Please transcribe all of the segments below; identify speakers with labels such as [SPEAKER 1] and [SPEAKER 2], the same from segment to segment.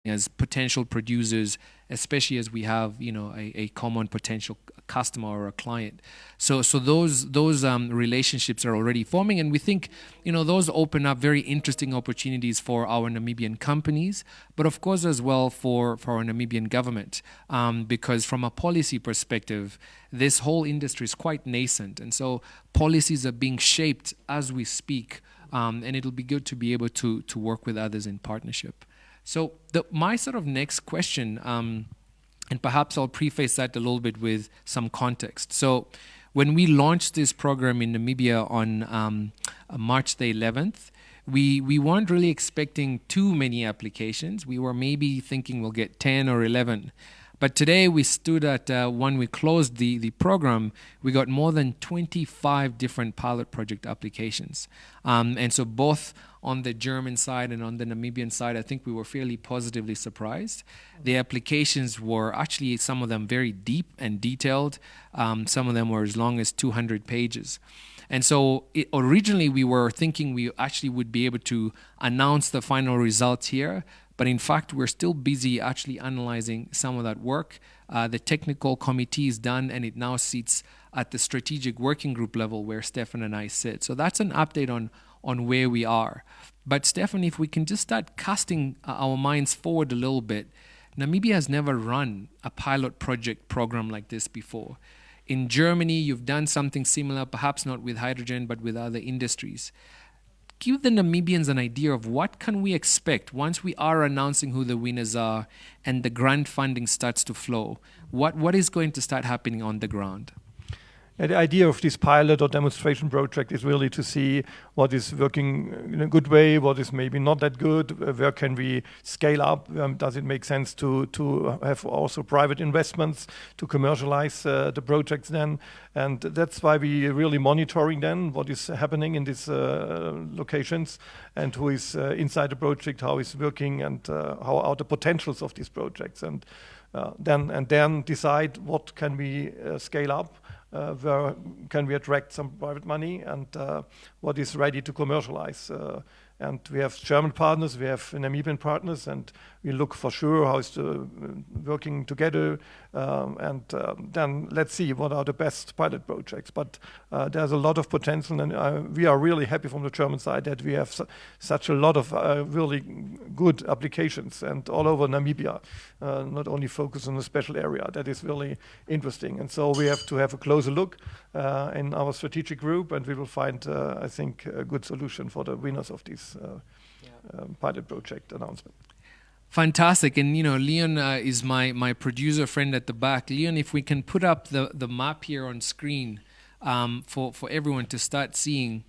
[SPEAKER 1] as potential producers, especially as we have, a common potential customer or a client. So those relationships are already forming, and we think, those open up very interesting opportunities for our Namibian companies, but of course as well for our Namibian government, because from a policy perspective, this whole industry is quite nascent, and so policies are being shaped as we speak, and it'll be good to be able to work with others in partnership. So my sort of next question, and perhaps I'll preface that a little bit with some context. So when we launched this program in Namibia on March the 11th, we weren't really expecting too many applications. We were maybe thinking we'll get 10 or 11. But today we stood at, when we closed the program, we got more than 25 different pilot project applications. And so both on the German side and on the Namibian side, I think we were fairly positively surprised. The applications were actually, some of them very deep and detailed. Some of them were as long as 200 pages. And so originally we were thinking we actually would be able to announce the final results here. But in fact, we're still busy actually analyzing some of that work. The technical committee is done, and it now sits at the strategic working group level where Stefan and I sit. So that's an update on where we are. But Stefan, if we can just start casting our minds forward a little bit, Namibia has never run a pilot project program like this before. In Germany, you've done something similar, perhaps not with hydrogen, but with other industries. Give the Namibians an idea of what can we expect once we are announcing who the winners are and the grant funding starts to flow. What is going to start happening on the ground?
[SPEAKER 2] The idea of this pilot or demonstration project is really to see what is working in a good way, what is maybe not that good, where can we scale up, does it make sense to have also private investments to commercialize the projects then. And that's why we are really monitoring then what is happening in these locations and who is inside the project, how is working, and how are the potentials of these projects. And then decide what can we scale up, where can we attract some private money, and what is ready to commercialize. And we have German partners, we have Namibian partners, and we look for sure how is working together. And then let's see what are the best pilot projects. But there's a lot of potential, and we are really happy from the German side that we have such a lot of really good applications and all over Namibia, not only focus on a special area. That is really interesting. And so we have to have a closer look in our strategic group, and we will find, I think, a good solution for the winners of this pilot project announcement.
[SPEAKER 1] Fantastic. And, Leon is my producer friend at the back. Leon, if we can put up the map here on screen for everyone to start seeing.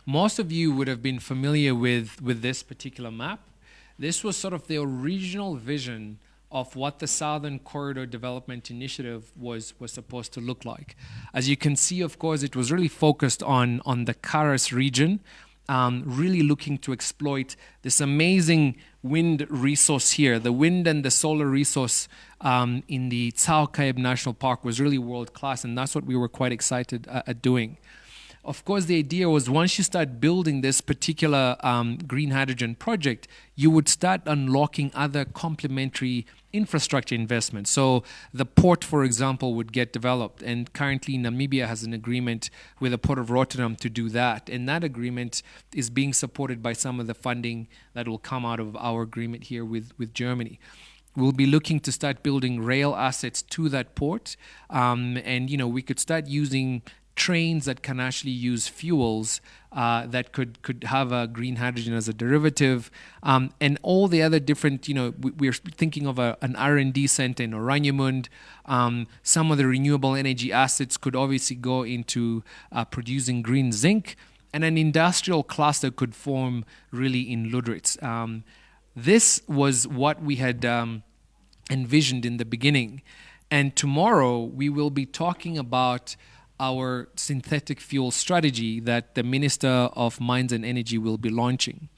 [SPEAKER 1] Most of you would have been familiar with this particular map. This was sort of the original vision of what the Southern Corridor Development Initiative was supposed to look like. As you can see, of course, it was really focused on the Karas region, really looking to exploit this amazing wind resource here. The wind and the solar resource in the Tsaukaib National Park was really world-class, and that's what we were quite excited at doing. Of course, the idea was once you start building this particular green hydrogen project, you would start unlocking other complementary infrastructure investments. So the port, for example, would get developed. And currently, Namibia has an agreement with the Port of Rotterdam to do that. And that agreement is being supported by some of the funding that will come out of our agreement here with Germany. We'll be looking to start building rail assets to that port. And, we could start using trains that can actually use fuels that could have a green hydrogen as a derivative, and all the other different, we're thinking of an R&D center in Oranienburg. Some of the renewable energy assets could obviously go into producing green zinc, and an industrial cluster could form really in Ludritz. This was what we had envisioned in the beginning. And tomorrow we will be talking about our synthetic fuel strategy that the Minister of Mines and Energy will be launching.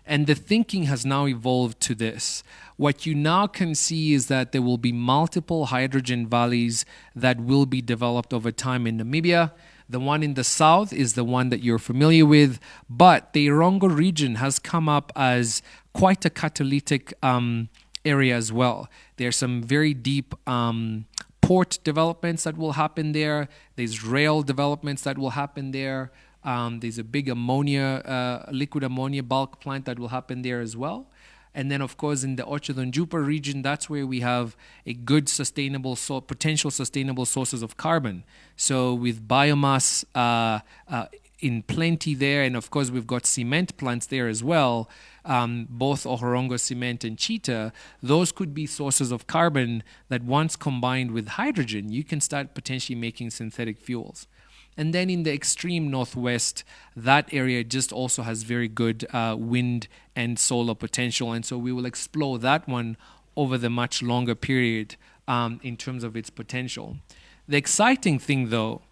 [SPEAKER 1] And the thinking has now evolved to this. What you now can see is that there will be multiple hydrogen valleys that will be developed over time in Namibia. The one in the south is the one that you're familiar with, but the Irongo region has come up as quite a catalytic area as well. There's some very deep port developments that will happen there. There's rail developments that will happen there. There's a big liquid ammonia bulk plant that will happen there as well. And then, of course, in the Ochudonjupa region, that's where we have a good potential sustainable sources of carbon. So with biomass in plenty there, and of course, we've got cement plants there as well, both Ohorongo Cement and Cheetah. Those could be sources of carbon that once combined with hydrogen, you can start potentially making synthetic fuels. And then in the extreme northwest, that area just also has very good wind and solar potential. And so we will explore that one over the much longer period in terms of its potential. The exciting thing, though,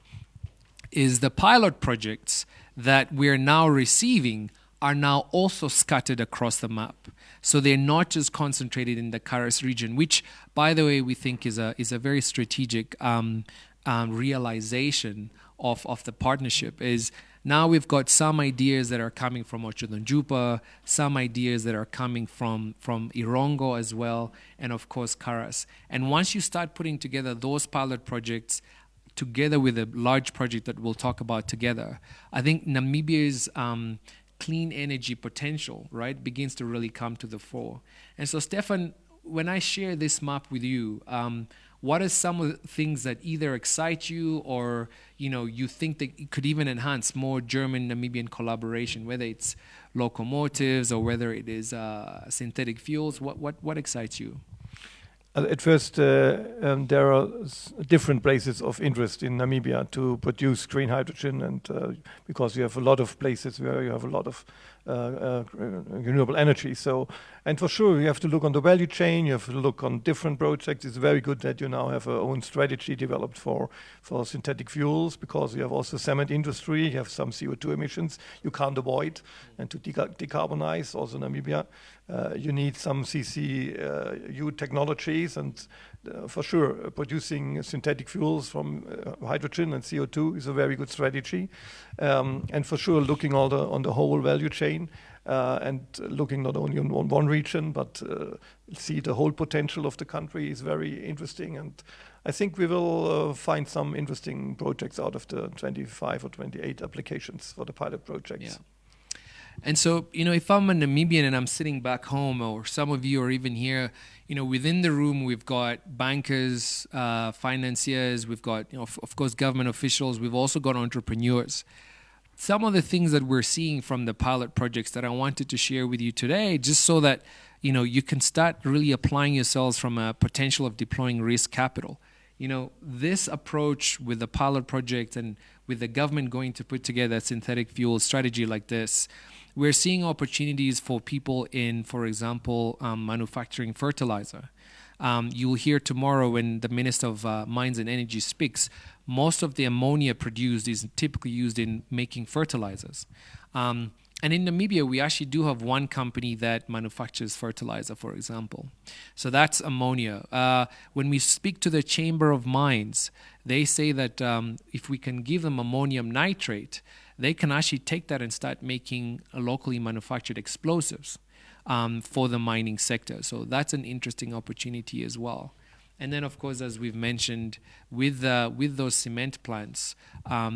[SPEAKER 1] is the pilot projects that we're now receiving are now also scattered across the map. So they're not just concentrated in the Karas region, which, by the way, we think is a very strategic realization of the partnership. Is now we've got some ideas that are coming from Ochudonjupa, some ideas that are coming from Irongo as well, and of course Karas. And once you start putting together those pilot projects together with a large project that we'll talk about together, I think Namibia's clean energy potential, right, begins to really come to the fore. And so, Stefan, when I share this map with you, what are some of the things that either excite you or you think that it could even enhance more German-Namibian collaboration, whether it's locomotives or whether it is synthetic fuels? What excites you?
[SPEAKER 2] At first, there are different places of interest in Namibia to produce green hydrogen, and because you have a lot of places where you have a lot of renewable energy. So, and for sure, you have to look on the value chain. You have to look on different projects. It's very good that you now have your own strategy developed for synthetic fuels, because you have also cement industry. You have some CO2 emissions you can't avoid, and to decarbonize also Namibia, you need some CCU technologies, and for sure, producing synthetic fuels from hydrogen and CO2 is a very good strategy. And for sure, looking on the whole value chain and looking not only on one region, but see the whole potential of the country is very interesting. And I think we will find some interesting projects out of the 25 or 28 applications for the pilot projects.
[SPEAKER 1] Yeah. And so, if I'm a Namibian and I'm sitting back home, or some of you are even here, within the room, we've got bankers, financiers, we've got, of course, government officials, we've also got entrepreneurs. Some of the things that we're seeing from the pilot projects that I wanted to share with you today, just so that, you can start really applying yourselves from a potential of deploying risk capital. This approach with the pilot project and with the government going to put together a synthetic fuel strategy like this, we're seeing opportunities for people in, for example, manufacturing fertilizer. You'll hear tomorrow when the Minister of Mines and Energy speaks, most of the ammonia produced is typically used in making fertilizers. And in Namibia, we actually do have one company that manufactures fertilizer, for example. So that's ammonia. When we speak to the Chamber of Mines, they say that if we can give them ammonium nitrate, they can actually take that and start making locally manufactured explosives for the mining sector. So that's an interesting opportunity as well. And then, of course, as we've mentioned, with those cement plants,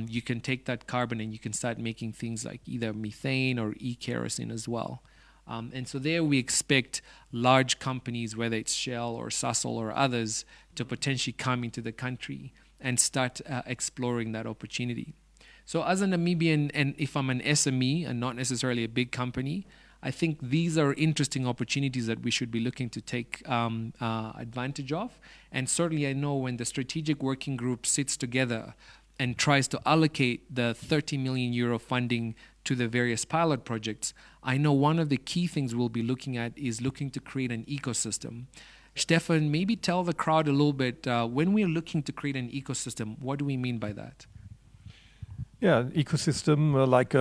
[SPEAKER 1] you can take that carbon and you can start making things like either methane or e-kerosene as well. And so there we expect large companies, whether it's Shell or Sasol or others, to potentially come into the country and start exploring that opportunity. So as a Namibian, and if I'm an SME and not necessarily a big company, I think these are interesting opportunities that we should be looking to take advantage of. And certainly I know when the strategic working group sits together and tries to allocate the 30 million euro funding to the various pilot projects, I know one of the key things we'll be looking at is looking to create an ecosystem. Stefan, maybe tell the crowd a little bit, when we're looking to create an ecosystem, what do we mean by that?
[SPEAKER 2] Yeah, ecosystem like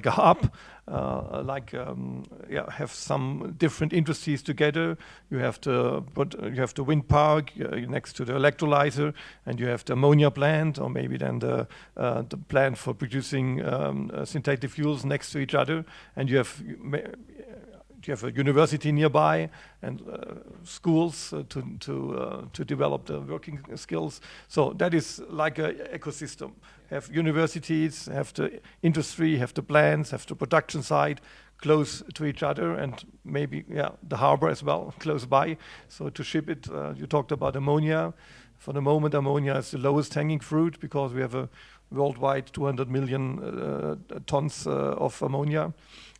[SPEAKER 2] a hub, have some different industries together. You have the wind park next to the electrolyzer, and you have the ammonia plant, or maybe then the plant for producing synthetic fuels next to each other, and you have you have a university nearby and schools to develop the working skills. So that is like an ecosystem. Have universities, have the industry, have the plants, have the production side close to each other, and maybe the harbor as well close by. So to ship it, you talked about ammonia. For the moment, ammonia is the lowest hanging fruit because we have a worldwide 200 million tons of ammonia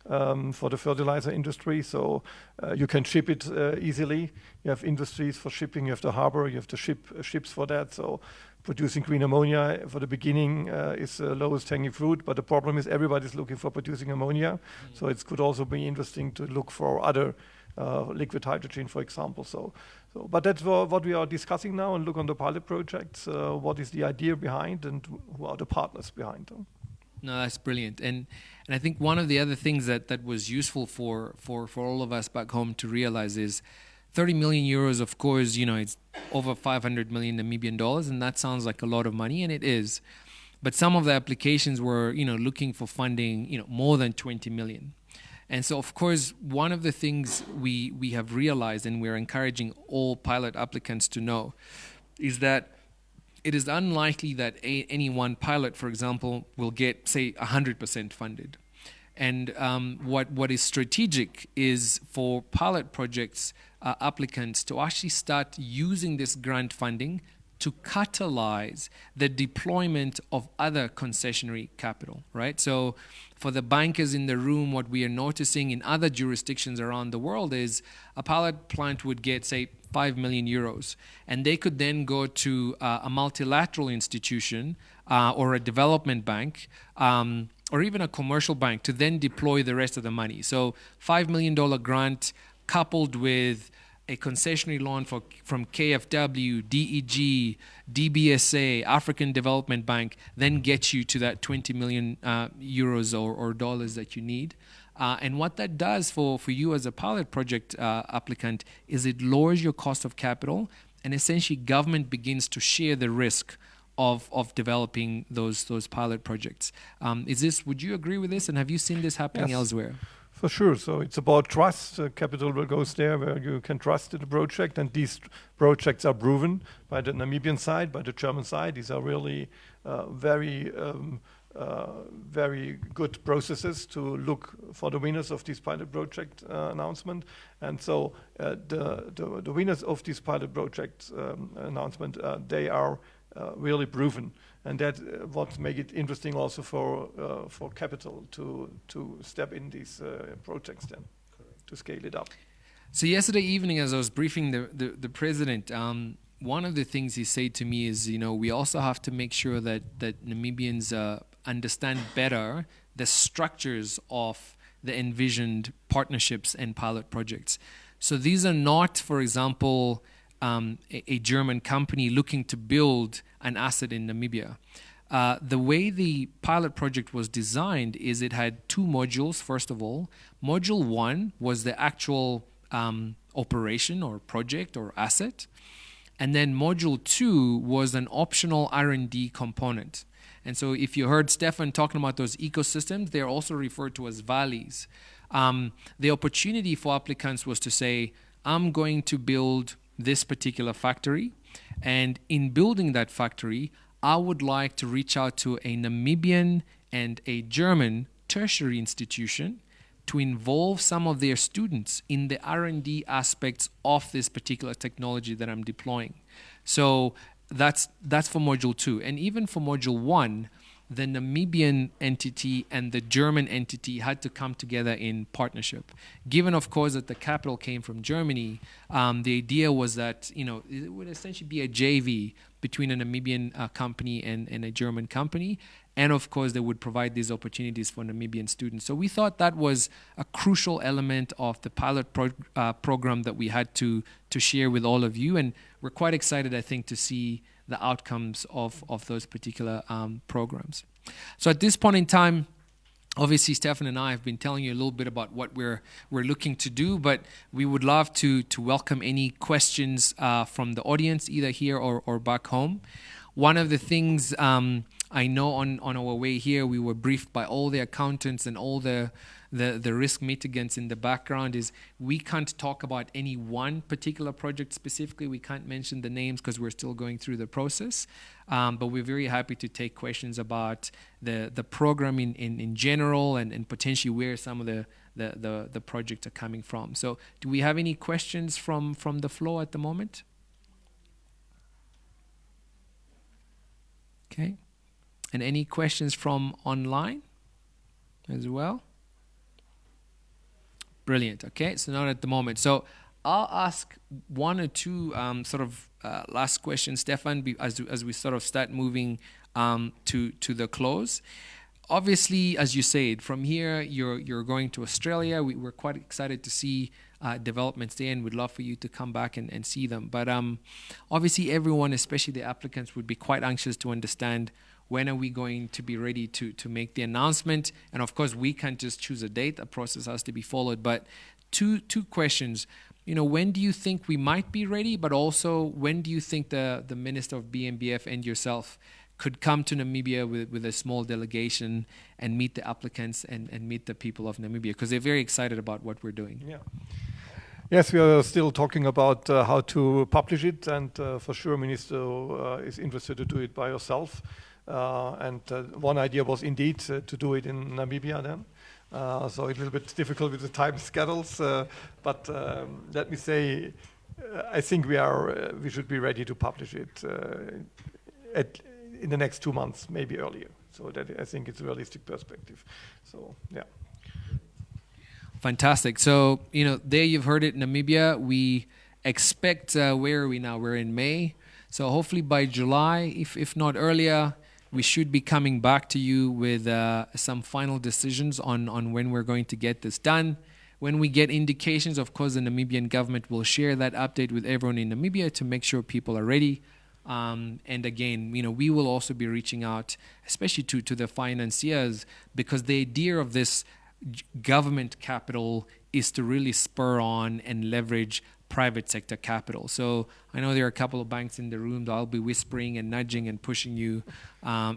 [SPEAKER 2] for the fertilizer industry. So you can ship it easily. You have industries for shipping. You have the harbor. You have to ship ships for that. So producing green ammonia for the beginning is the lowest hanging fruit. But the problem is everybody's looking for producing ammonia. So it could also be interesting to look for other liquid hydrogen, for example. But that's what we are discussing now, and look on the pilot projects. What is the idea behind, and who are the partners behind them?
[SPEAKER 1] No, that's brilliant. And I think one of the other things that was useful for all of us back home to realize is 30 million euros, of course, it's over 500 million Namibian dollars, and that sounds like a lot of money, and it is. But some of the applications were, looking for funding, more than 20 million. And so, of course, one of the things we have realized, and we're encouraging all pilot applicants to know, is that it is unlikely that any one pilot, for example, will get, say, 100% funded. And what is strategic is for pilot projects applicants to actually start using this grant funding to catalyze the deployment of other concessionary capital, right? So for the bankers in the room, what we are noticing in other jurisdictions around the world is a pilot plant would get, say, 5 million euros, and they could then go to a multilateral institution or a development bank or even a commercial bank to then deploy the rest of the money. So $5 million grant coupled with a concessionary loan from KfW, DEG, DBSA, African Development Bank, then gets you to that 20 million euros or dollars that you need. And what that does for you as a pilot project applicant is it lowers your cost of capital, and essentially government begins to share the risk of developing those pilot projects. Would you agree with this, and have you seen this happening elsewhere?
[SPEAKER 2] For sure. So it's about trust. Capital will goes there where you can trust in the project, and these projects are proven by the Namibian side, by the German side. These are really very good processes to look for the winners of this pilot project announcement. And so the winners of this pilot project announcement, they are really proven. And that what make it interesting also for capital to step in these projects then. Correct. To scale it up.
[SPEAKER 1] So yesterday evening, as I was briefing the president, one of the things he said to me is, we also have to make sure that Namibians understand better the structures of the envisioned partnerships and pilot projects. So these are not, for example, a German company looking to build an asset in Namibia. The way the pilot project was designed is it had two modules, first of all. Module 1 was the actual operation or project or asset. And then module 2 was an optional R&D component. And so if you heard Stefan talking about those ecosystems, they're also referred to as valleys. The opportunity for applicants was to say, I'm going to build this particular factory, and in building that factory, I would like to reach out to a Namibian and a German tertiary institution to involve some of their students in the R&D aspects of this particular technology that I'm deploying. So that's for module 2. And even for module 1, the Namibian entity and the German entity had to come together in partnership. Given, of course, that the capital came from Germany, the idea was that it would essentially be a JV between a Namibian company and a German company. And, of course, they would provide these opportunities for Namibian students. So we thought that was a crucial element of the pilot program that we had to share with all of you. And we're quite excited, I think, to see the outcomes of those particular programs. So at this point in time, obviously Stefan and I have been telling you a little bit about what we're looking to do, but we would love to welcome any questions from the audience, either here or back home. One of the things I know on our way here, we were briefed by all the accountants and all the the risk mitigants in the background is we can't talk about any one particular project specifically. We can't mention the names because we're still going through the process. But we're very happy to take questions about the program in general and potentially where some of the projects are coming from. So do we have any questions from the floor at the moment? Okay. And any questions from online as well? Brilliant. Okay, so not at the moment. So I'll ask one or two last questions, Stefan, as we sort of start moving to the close. Obviously, as you said, from here you're going to Australia. We're quite excited to see developments there, and we'd love for you to come back and see them. But obviously, everyone, especially the applicants, would be quite anxious to understand when are we going to be ready to make the announcement. And of course, we can't just choose a date. A process has to be followed. But two questions. When do you think we might be ready? But also, when do you think the Minister of BMBF and yourself could come to Namibia with a small delegation and meet the applicants and meet the people of Namibia? Because they're very excited about what we're doing.
[SPEAKER 2] Yeah. Yes, we are still talking about how to publish it, and for sure, Minister is interested to do it by herself. And one idea was indeed to do it in Namibia then. So a little bit difficult with the time schedules, but let me say, I think we should be ready to publish it in the next 2 months, maybe earlier. So that I think it's a realistic perspective. So yeah.
[SPEAKER 1] Fantastic. So there you've heard it, Namibia. We expect where are we now? We're in May. So hopefully by July, if not earlier, we should be coming back to you with some final decisions on when we're going to get this done. When we get indications, of course, the Namibian government will share that update with everyone in Namibia to make sure people are ready. And again, we will also be reaching out, especially to the financiers, because the idea of this government capital is to really spur on and leverage private sector capital. So I know there are a couple of banks in the room that I'll be whispering and nudging and pushing you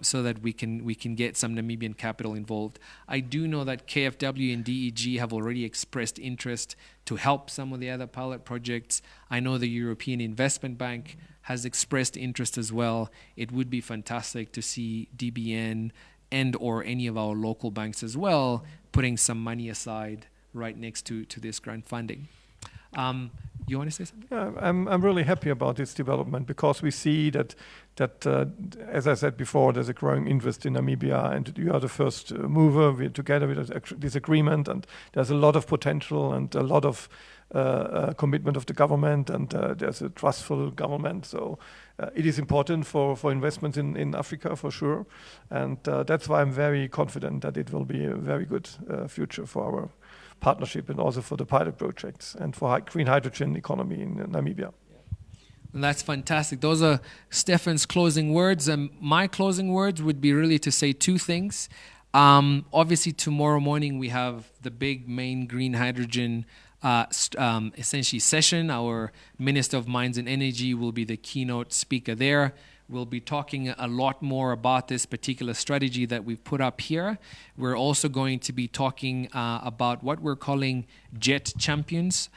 [SPEAKER 1] so that we can get some Namibian capital involved. I do know that KfW and DEG have already expressed interest to help some of the other pilot projects. I know the European Investment Bank has expressed interest as well. It would be fantastic to see DBN and or any of our local banks as well putting some money aside right next to this grant funding. You want to say something?
[SPEAKER 2] Yeah, I'm really happy about this development because we see that as I said before, there's a growing interest in Namibia, and you are the first mover together with this agreement, and there's a lot of potential and a lot of commitment of the government, and there's a trustful government. So it is important for investments in Africa for sure, and that's why I'm very confident that it will be a very good future for our partnership and also for the pilot projects and for green hydrogen economy in Namibia.
[SPEAKER 1] And that's fantastic. Those are Stefan's closing words. And my closing words would be really to say two things. Obviously, tomorrow morning we have the big main green hydrogen essentially session. Our Minister of Mines and Energy will be the keynote speaker there. We'll be talking a lot more about this particular strategy that we've put up here. We're also going to be talking about what we're calling JET champions,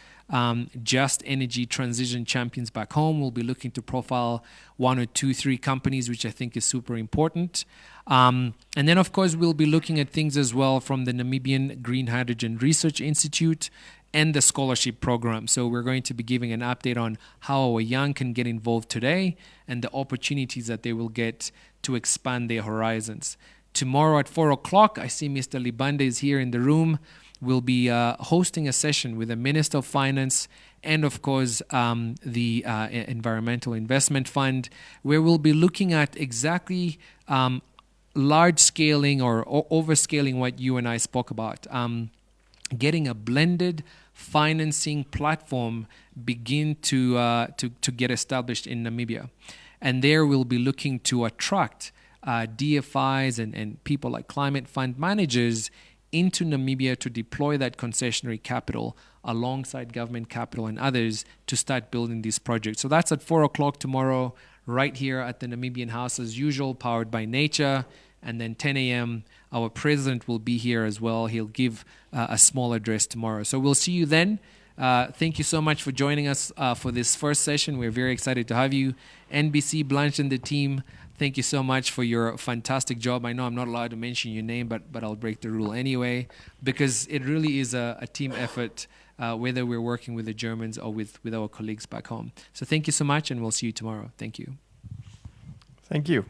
[SPEAKER 1] just energy transition champions back home. We'll be looking to profile 1 or 2, 3 companies, which I think is super important. And then, of course, we'll be looking at things as well from the Namibian Green Hydrogen Research Institute and the scholarship program. So we're going to be giving an update on how our young can get involved today and the opportunities that they will get to expand their horizons. Tomorrow at 4 o'clock, I see Mr. Libande is here in the room. We'll be hosting a session with the Minister of Finance and, of course, the Environmental Investment Fund, where we'll be looking at exactly large scaling or overscaling what you and I spoke about. Getting a blended financing platform begin to get established in Namibia. And there we'll be looking to attract DFIs and people like climate fund managers into Namibia to deploy that concessionary capital alongside government capital and others to start building these projects. So that's at 4 o'clock tomorrow, right here at the Namibian House as usual, powered by nature. And then 10 a.m., our president will be here as well. He'll give a small address tomorrow. So we'll see you then. Thank you so much for joining us for this first session. We're very excited to have you. NBC, Blanche, and the team, thank you so much for your fantastic job. I know I'm not allowed to mention your name, but I'll break the rule anyway, because it really is a team effort, whether we're working with the Germans or with our colleagues back home. So thank you so much, and we'll see you tomorrow. Thank you.
[SPEAKER 2] Thank you.